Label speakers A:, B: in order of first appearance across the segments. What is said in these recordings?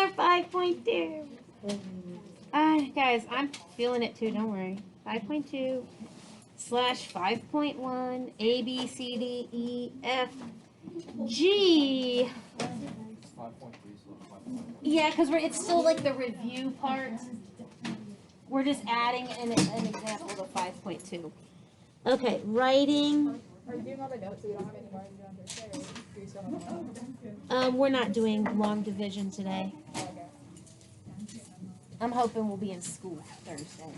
A: more 5.2. Guys, I'm feeling it too, don't worry. 5.2 slash 5.1 A, B, C, D, E, F, G.
B: 5.3, so 5.1.
A: Yeah, because it's still like the review part. We're just adding an example to 5.2. Okay, writing.
C: Are you doing all the notes so you don't have any more to do on Thursday, or do you still have more?
A: We're not doing long division today.
C: Oh, okay.
A: I'm hoping we'll be in school Thursday.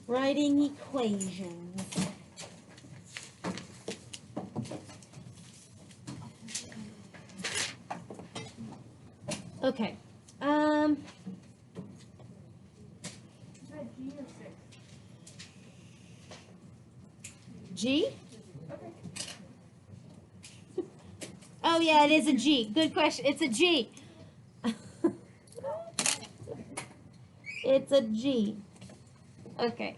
A: Writing equations. Okay. G? Oh yeah, it is a G. Good question. It's a G. It's a G. Okay.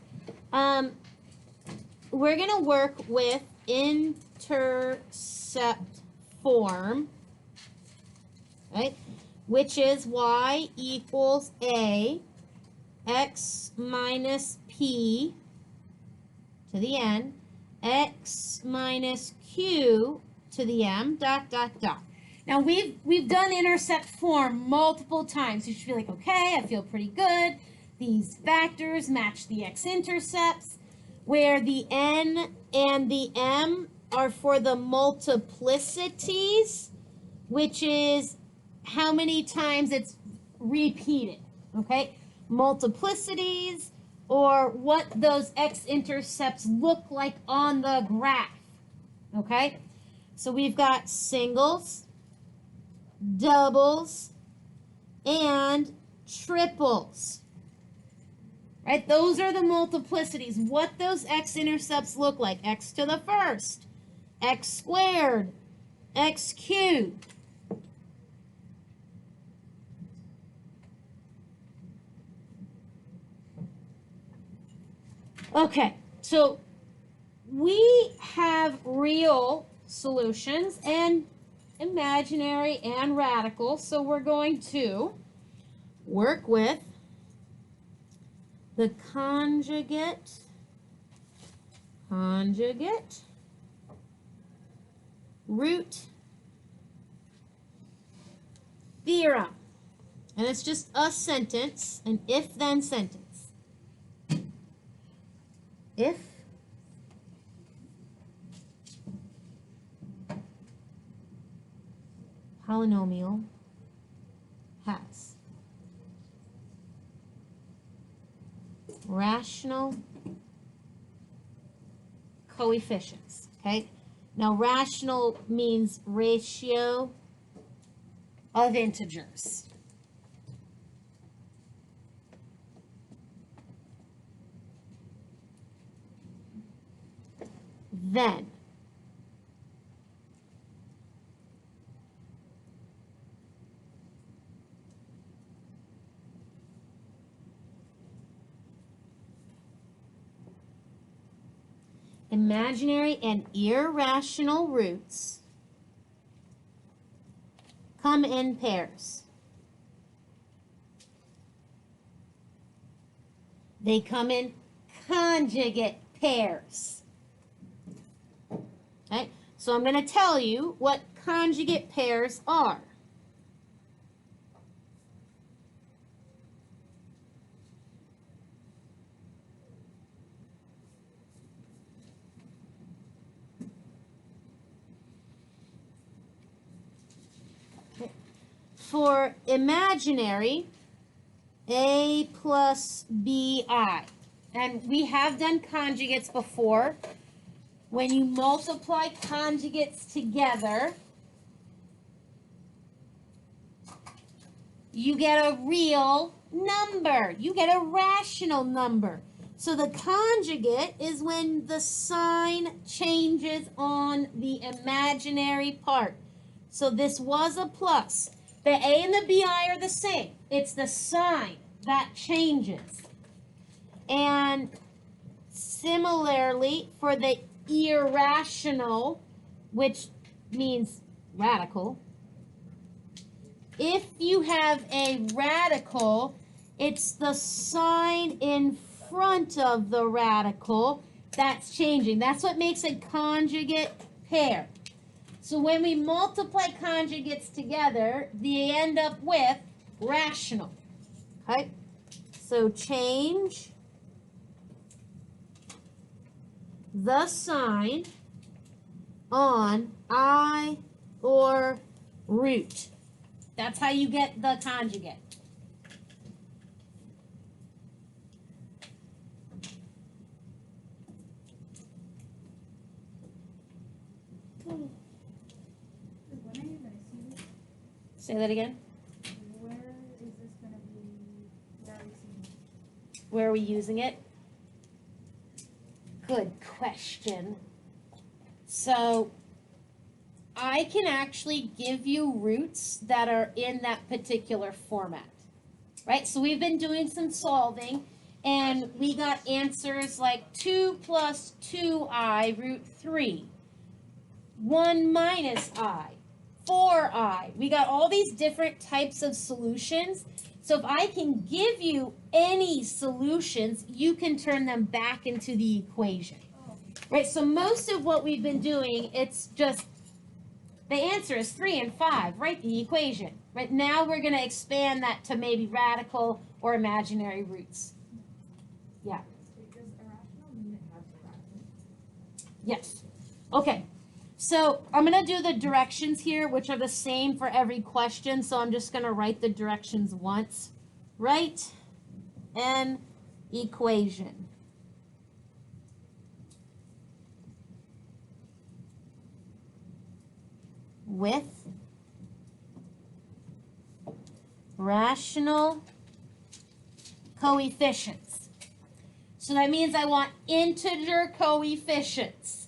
A: We're gonna work with intercept form, right? Which is y equals a x minus p to the n, x minus q to the m, dot, dot, dot. Now, we've done intercept form multiple times. You should be like, okay, I feel pretty good. These factors match the x-intercepts, where the n and the m are for the multiplicities, which is how many times it's repeated, okay? Multiplicities, or what those x-intercepts look like on the graph, okay? So we've got singles, doubles, and triples, right? Those are the multiplicities. What those x-intercepts look like. X to the first, x squared, x cubed. Okay, so we have real solutions and imaginary and radical. So we're going to work with the conjugate root theorem. And it's just a sentence, an if-then sentence. If polynomial has rational coefficients, okay? Now, rational means ratio of integers. Then imaginary and irrational roots come in pairs. They come in conjugate pairs. Okay, so I'm going to tell you what conjugate pairs are. Okay. For imaginary, A plus BI. And we have done conjugates before. When you multiply conjugates together, you get a real number. You get a rational number. So the conjugate is when the sign changes on the imaginary part. So this was a plus. The A and the BI are the same. It's the sign that changes. And similarly, for the irrational, which means radical. If you have a radical, it's the sign in front of the radical that's changing. That's what makes a conjugate pair. So when we multiply conjugates together, they end up with rational. Okay? So change the sign on I or root. That's how you get the conjugate.
C: When are you gonna see this?
A: Say that again.
C: Where is this gonna be? Where are we seeing it?
A: Where are we using it? Good question. So I can actually give you roots that are in that particular format, right? So we've been doing some solving and we got answers like 2 plus 2i root 3, 1 minus I, 4i. We got all these different types of solutions. So if I can give you any solutions, you can turn them back into the equation, right? So most of what we've been doing, it's just the answer is 3 and 5, right? The equation. Right now we're going to expand that to maybe radical or imaginary roots. Yeah.
C: Does irrational mean it has a radical?
A: Yes. Okay. So I'm going to do the directions here, which are the same for every question. So I'm just going to write the directions once. Write an equation. With rational coefficients. So that means I want integer coefficients.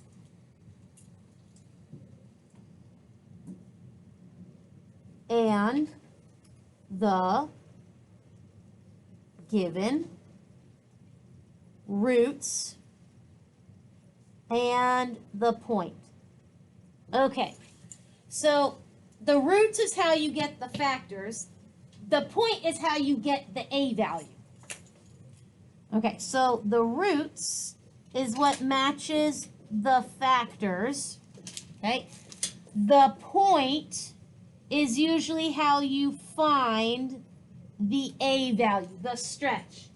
A: And the given roots and the point. Okay. So the roots is how you get the factors. The point is how you get the a value. Okay, so the roots is what matches the factors. Okay, the point is usually how you find the a value, the stretch.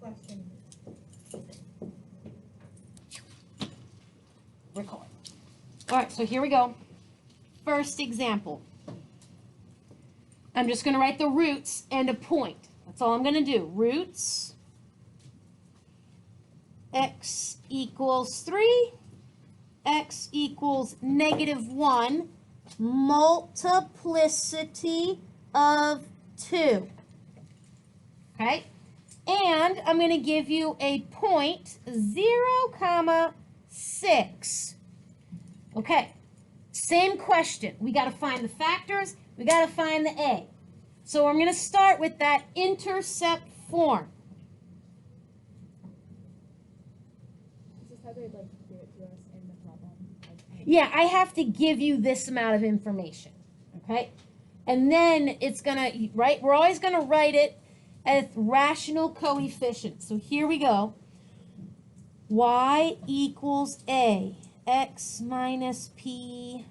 C: Question.
A: Record. All right, so here we go. First example. I'm just going to write the roots and a point. That's all I'm going to do. Roots, x equals 3, x equals -1, multiplicity of 2. Okay? And I'm going to give you a point, 0,6. Okay. Same question. We got to find the factors. We got to find the a. So I'm going to start with that intercept form.
C: Is this how they'd like to give it to us in the problem?
A: Yeah, I have to give you this amount of information. Okay? And then it's going to, right? We're always going to write it as rational coefficients. So here we go. Y equals a. X minus p,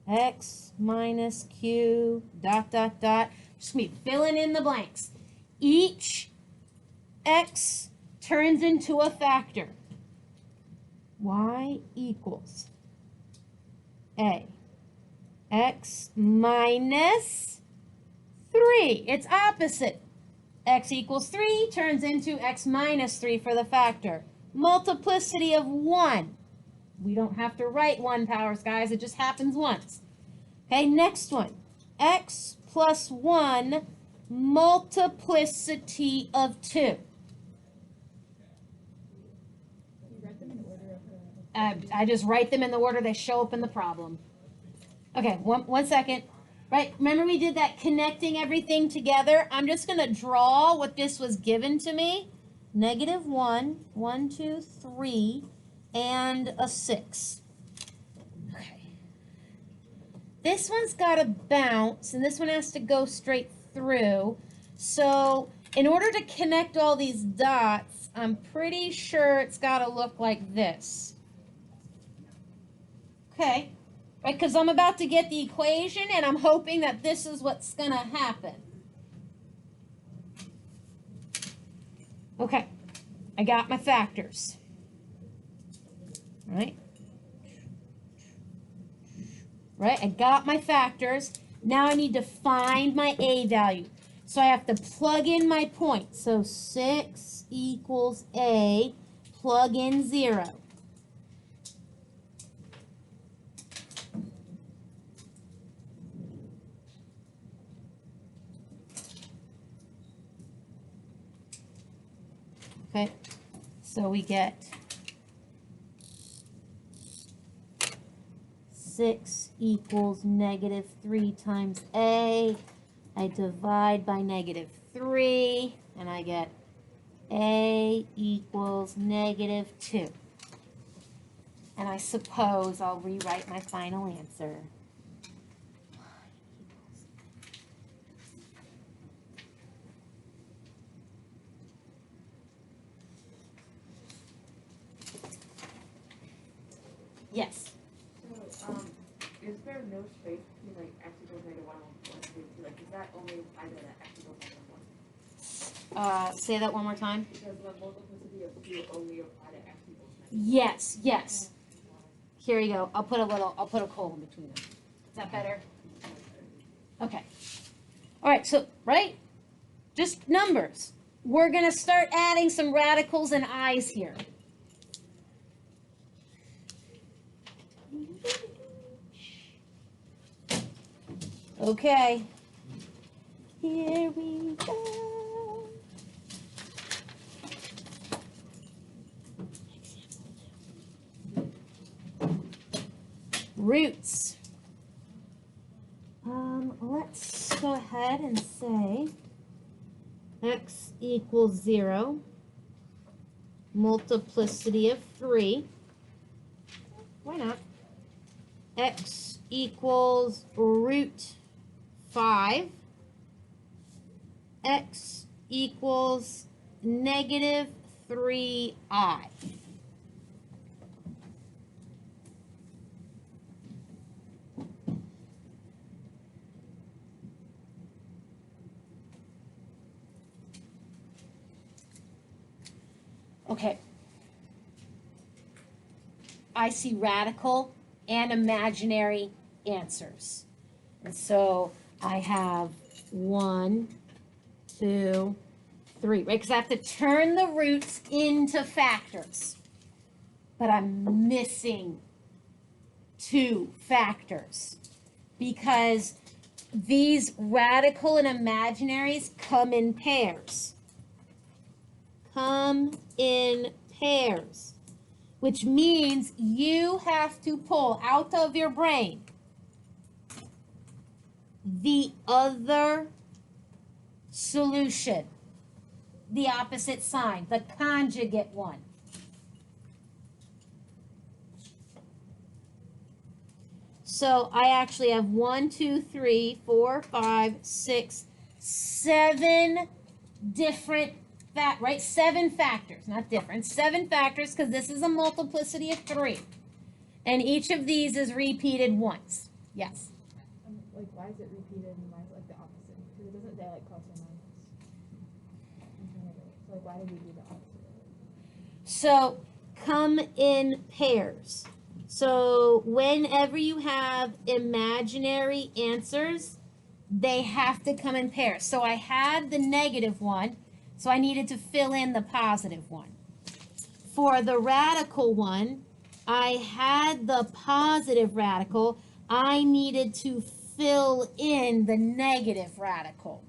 A: x minus q, ... Just me filling in the blanks. Each x turns into a factor. Y equals a. X minus 3. It's opposite. X equals 3 turns into x minus 3 for the factor. Multiplicity of 1. We don't have to write 1 powers, guys. It just happens once. Okay, next one. X plus 1 multiplicity of 2.
C: You read them in order of the...
A: I just write them in the order they show up in the problem. Okay, one second. Right, remember we did that connecting everything together? I'm just going to draw what this was given to me. -1, 1, 2, 3, and a 6. Okay. this one's got to bounce, and this one has to go straight through. So in order to connect all these dots, I'm pretty sure it's got to look like this. Okay, right, because I'm about to get the equation, and I'm hoping that this is what's going to happen. Okay, I got my factors. Right? Right, I got my factors. Now I need to find my A value. So I have to plug in my point. So 6 equals A, plug in 0. Okay, so we get 6 equals negative 3 times A. I divide by negative 3, and I get A equals negative 2. And I suppose I'll rewrite my final answer. Yes.
D: So, is there no space between like x equals negative 1 and 2? Like, is that only either that x equals negative 1?
A: Say that one more time.
D: Because the multiplicity of 2 only apply to x equals negative 1.
A: Yes, yes. Here you go. I'll put a colon between them. Is that better? Okay. All right, so, right? Just numbers. We're going to start adding some radicals and i's here. Okay. Here we go. Roots. Let's go ahead and say x equals 0, multiplicity of 3. Why not? X equals root 5. X equals negative 3i. Okay. I see radical and imaginary answers. And so I have 1, 2, 3, right? Because I have to turn the roots into factors. But I'm missing 2 factors because these radical and imaginaries come in pairs. Come in pairs, which means you have to pull out of your brain the other solution, the opposite sign, the conjugate one. So I actually have 1, 2, 3, 4, 5, 6, 7 different right? 7 factors, not different. 7 factors because this is a multiplicity of 3. And each of these is repeated once. Yes?
C: Like, why is it repeated and why is it like the opposite? Because it doesn't say like plus or minus. So like, why did we do the opposite?
A: So come in pairs. So whenever you have imaginary answers, they have to come in pairs. So I had the negative one. So I needed to fill in the positive one. For the radical one, I had the positive radical. I needed to fill in the negative radical.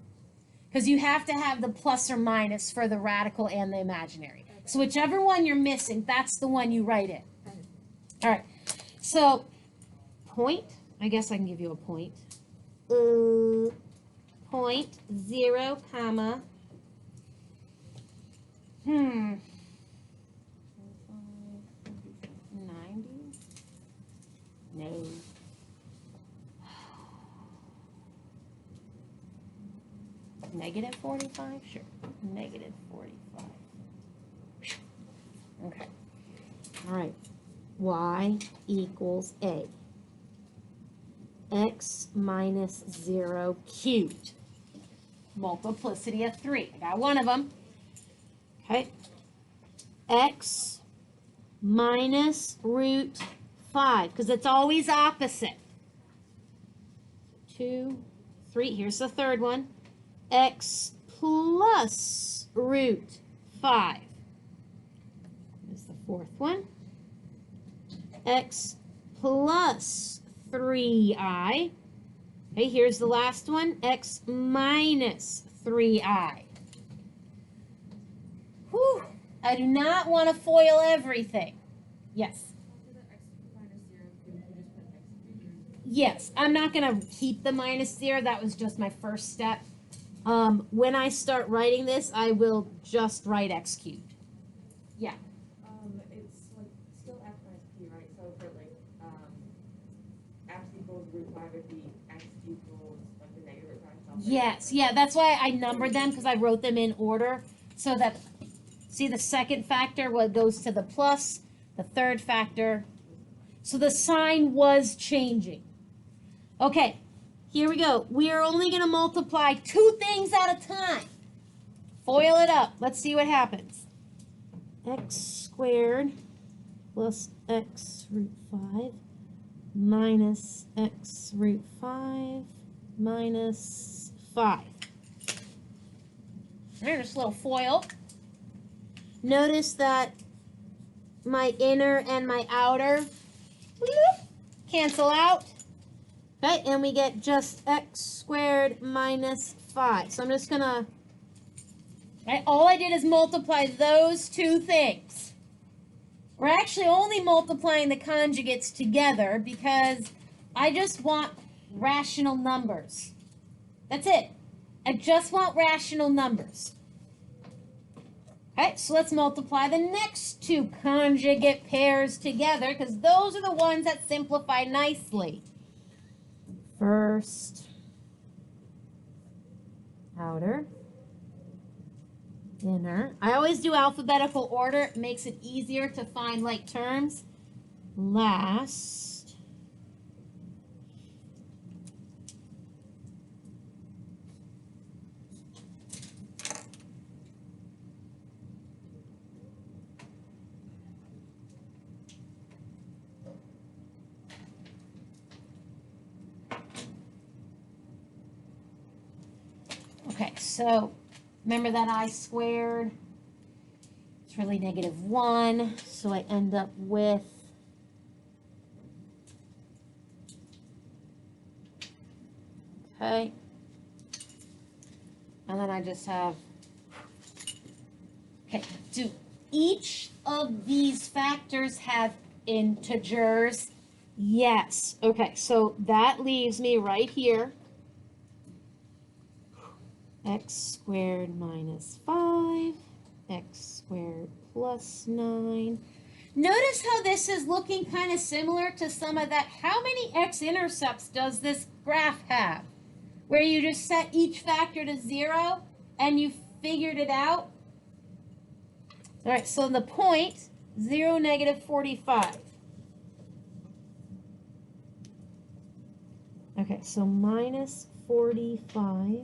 A: Because you have to have the plus or minus for the radical and the imaginary. So whichever one you're missing, that's the one you write in. All right. So point, I guess I can give you a point. Point, 0, comma, 90? No. negative 45? Sure, negative 45. Okay, all right, y equals a. X minus 0 cubed. Multiplicity of 3. I got one of them. Okay. X minus root 5, because it's always opposite. 2, 3. Here's the third one. X plus root 5. Here's the fourth one. X plus 3i. Okay, here's the last one. X minus 3i. Whew. I do not want to FOIL everything. Yes. Yes, I'm not going to keep the minus 0. That was just my first step. When I start writing this, I will just write x cubed. Yeah.
D: It's like still x minus p, right? So for like x equals root 5 would be x equals like the negative root 5.
A: Yes, yeah, that's why I numbered them, because I wrote them in order so that, see, the second factor goes to the plus, the third factor. So the sign was changing. Okay, here we go. We are only going to multiply 2 things at a time. FOIL it up. Let's see what happens. X squared plus x root 5 minus x root 5 minus 5. There's a little FOIL. Notice that my inner and my outer cancel out. Okay, and we get just x squared minus 5. So I'm just going to, right, all I did is multiply those 2 things. We're actually only multiplying the conjugates together because I just want rational numbers. That's it. I just want rational numbers. Okay, so let's multiply the next 2 conjugate pairs together because those are the ones that simplify nicely. First, outer, inner. I always do alphabetical order. It makes it easier to find like terms. Last. Okay, so remember that I squared? It's really negative 1, so I end up with okay. And then I just have, okay, do each of these factors have integers? Yes. Okay, so that leaves me right here. X squared minus 5, x squared plus 9. Notice how this is looking kind of similar to some of that. How many x-intercepts does this graph have? Where you just set each factor to 0 and you figured it out? All right, so the point, 0, negative 45. Okay, so minus 45.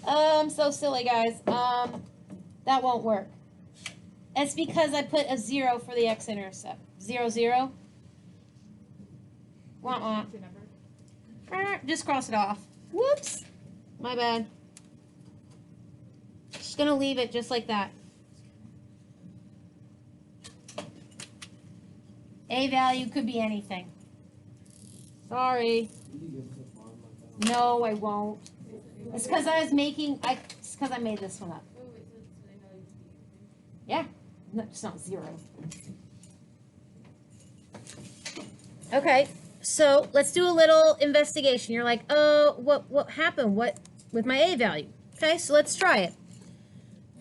A: I'm so silly, guys. That won't work. It's because I put a 0 for the x-intercept. 0, 0. Wah-wah. Just cross it off. Whoops. My bad. Just gonna leave it just like that. A value could be anything. Sorry. No, I won't. It's because I was making, it's because I made this one up. Yeah, no, it's not 0. Okay, so let's do a little investigation. You're like, oh, what happened? What with my A value? Okay, so let's try it.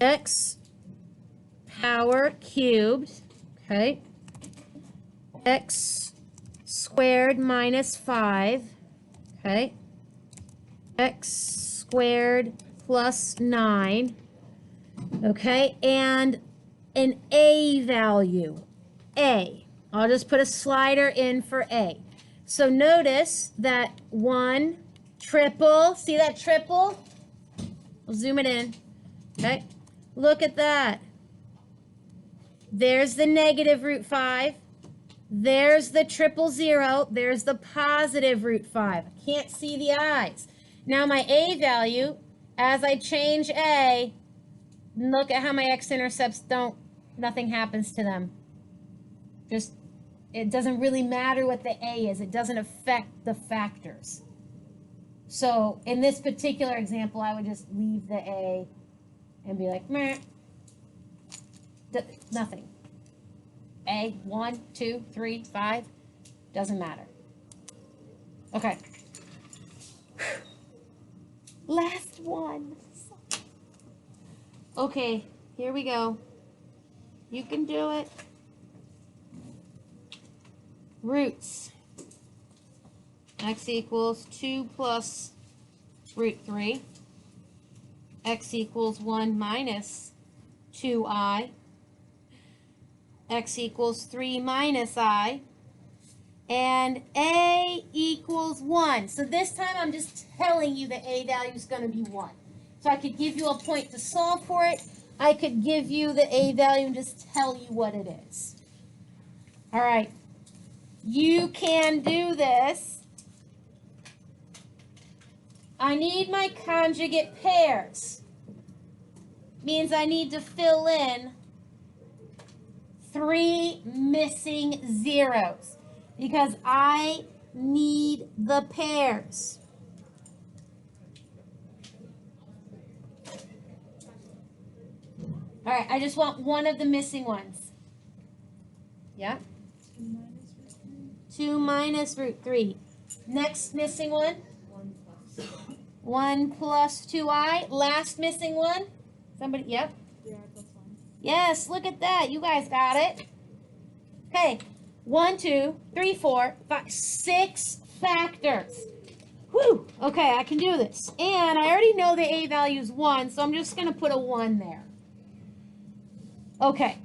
A: X power cubed, okay, x squared minus 5 Okay. X squared plus 9. Okay, and an A value. A. I'll just put a slider in for A. So notice that 1 triple, see that triple? I'll zoom it in. Okay, look at that. There's the negative root 5. There's the triple 0. There's the positive root 5. I can't see the eyes. Now my A value, as I change A, look at how my x-intercepts nothing happens to them. Just, it doesn't really matter what the A is. It doesn't affect the factors. So in this particular example, I would just leave the A and be like, meh, nothing. A, 1, 2, 3, 5, doesn't matter. Okay. Last one. Okay, here we go. You can do it. Roots. X equals 2 plus root 3. X equals 1 minus 2i. X equals 3 minus I. And A equals 1. So this time I'm just telling you the A value is going to be 1. So I could give you a point to solve for it. I could give you the A value and just tell you what it is. All right. You can do this. I need my conjugate pairs. Means I need to fill in 3 missing zeros because I need the pairs. All right, I just want one of the missing ones. Yeah? 2 minus root 3. Next missing one? 1 plus 2i. Last missing one? Somebody, yep.
C: 3i plus 1.
A: Yes, look at that. You guys got it. Okay, 1, 2, 3, 4, 5, 6 factors. Whew, okay, I can do this. And I already know the A value is 1, so I'm just going to put a 1 there. Okay.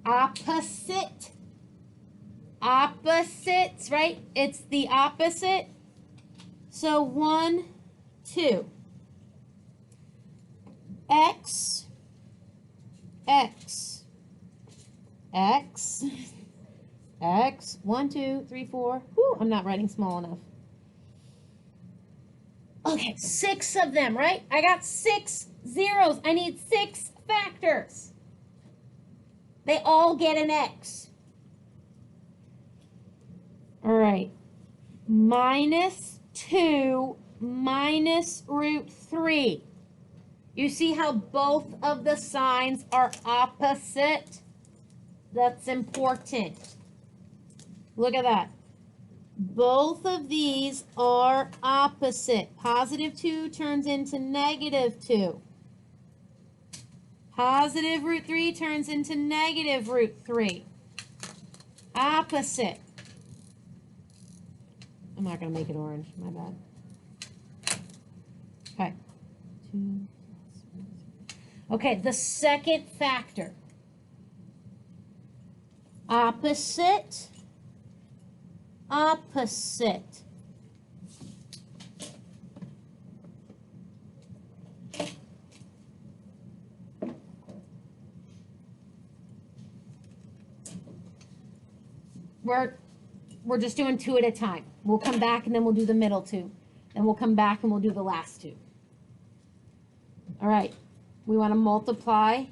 A: Opposite. Opposites, right? It's the opposite. So 1, 2. X, X, X, X, 1, 2, 3, 4. Whew, I'm not writing small enough. Okay, 6 of them, right? I got 6 zeros. I need 6 factors. They all get an X. All right. Minus 2 minus root 3. You see how both of the signs are opposite? That's important. Look at that. Both of these are opposite. Positive 2 turns into negative 2. Positive root 3 turns into negative root 3. Opposite. I'm not going to make it orange. My bad. Okay. 2. Okay, the second factor. Opposite. Opposite. We're just doing 2 at a time. We'll come back and then we'll do the middle 2. Then we'll come back and we'll do the last 2. All right. We want to multiply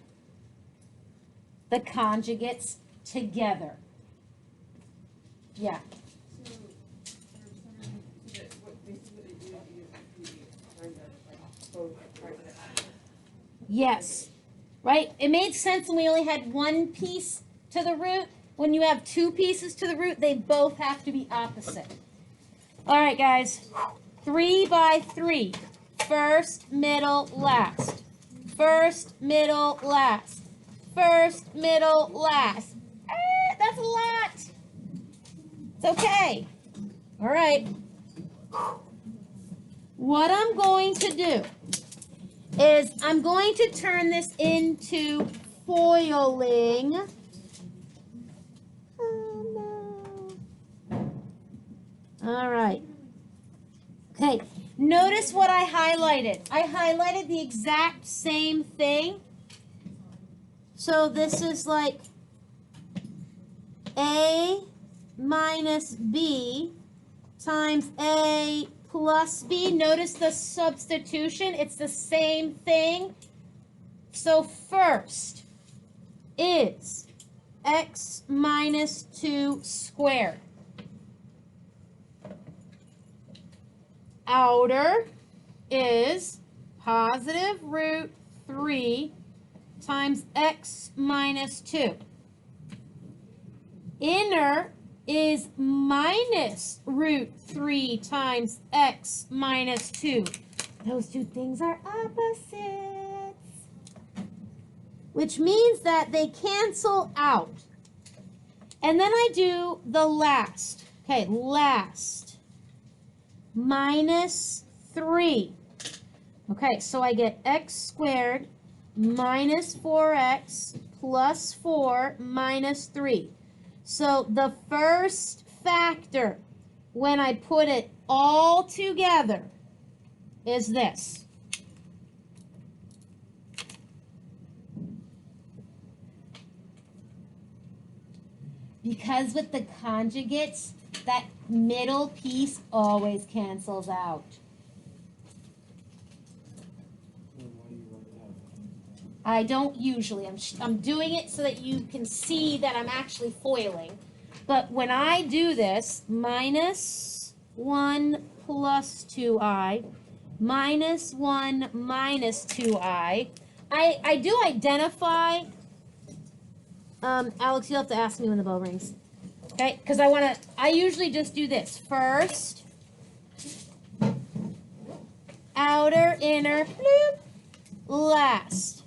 A: the conjugates together. Yeah. Yes. Right? It made sense when we only had 1 piece to the root. When you have 2 pieces to the root, they both have to be opposite. All right, guys. 3 by 3. First, middle, last. First, middle, last. First, middle, last. That's a lot. It's okay. All right. What I'm going to do is I'm going to turn this into foiling. Oh no. All right. Okay. Notice what I highlighted. I highlighted the exact same thing. So this is like A minus B times A plus B. Notice the substitution. It's the same thing. So first is x minus 2 squared. Outer is positive root 3 times x minus 2. Inner is minus root 3 times x minus 2. Those two things are opposites, which means that they cancel out. And then I do the last. Okay, last. Minus 3. Okay, so I get x squared minus 4x plus 4 minus 3. So the first factor, when I put it all together, is this. Because with the conjugates, that middle piece always cancels out. I don't usually. I'm doing it so that you can see that I'm actually foiling. But when I do this, minus 1 plus 2i, minus 1 minus 2i, I do identify, Alex, you'll have to ask me when the bell rings. Okay, because I usually just do this. First, outer, inner, bloop, last.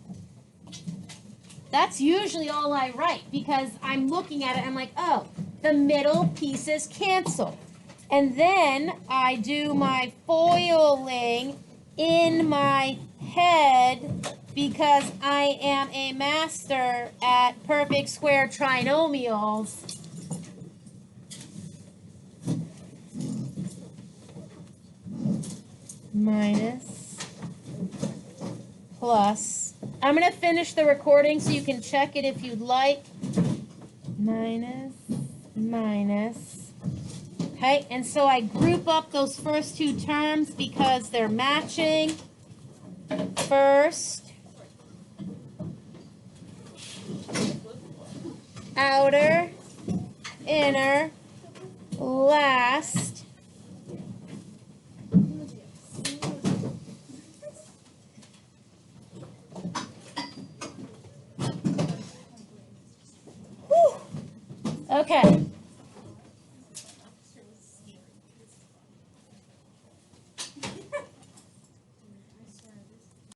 A: That's usually all I write because I'm looking at it and I'm like, oh, the middle pieces cancel. And then I do my foiling in my head because I am a master at perfect square trinomials. Minus, plus. I'm going to finish the recording so you can check it if you'd like. Minus, minus. Okay, and so I group up those first two terms because they're matching. First, outer, inner, last. Okay.